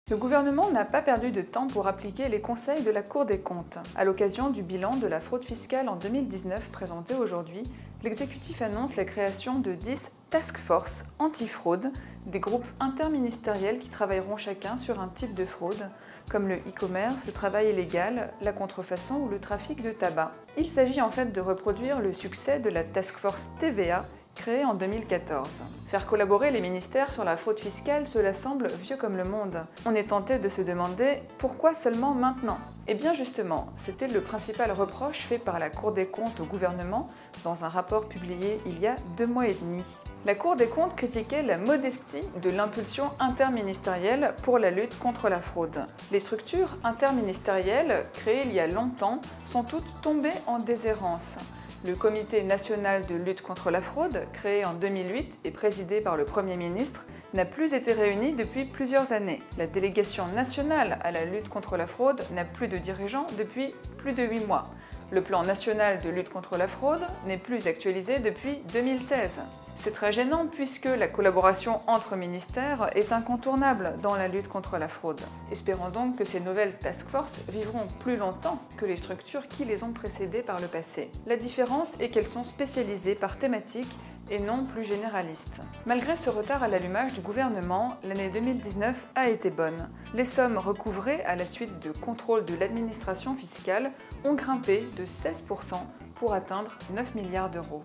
Le gouvernement n'a pas perdu de temps pour appliquer les conseils de la Cour des comptes. À l'occasion du bilan de la fraude fiscale en 2019 présenté aujourd'hui, l'exécutif annonce la création de 10 task force anti-fraude, des groupes interministériels qui travailleront chacun sur un type de fraude, comme le e-commerce, le travail illégal, la contrefaçon ou le trafic de tabac. Il s'agit en fait de reproduire le succès de la task force TVA, créée en 2014. Faire collaborer les ministères sur la fraude fiscale, cela semble vieux comme le monde. On est tenté de se demander pourquoi seulement maintenant ? Eh bien justement, c'était le principal reproche fait par la Cour des comptes au gouvernement dans un rapport publié il y a 2 mois et demi. La Cour des comptes critiquait la modestie de l'impulsion interministérielle pour la lutte contre la fraude. Les structures interministérielles, créées il y a longtemps, sont toutes tombées en déshérence. Le Comité national de lutte contre la fraude, créé en 2008 et présidé par le Premier ministre, n'a plus été réuni depuis plusieurs années. La délégation nationale à la lutte contre la fraude n'a plus de dirigeants depuis plus de 8 mois. Le plan national de lutte contre la fraude n'est plus actualisé depuis 2016. C'est très gênant puisque la collaboration entre ministères est incontournable dans la lutte contre la fraude. Espérons donc que ces nouvelles task force vivront plus longtemps que les structures qui les ont précédées par le passé. La différence est qu'elles sont spécialisées par thématique et non plus généralistes. Malgré ce retard à l'allumage du gouvernement, l'année 2019 a été bonne. Les sommes recouvrées à la suite de contrôles de l'administration fiscale ont grimpé de 16% pour atteindre 9 milliards d'euros.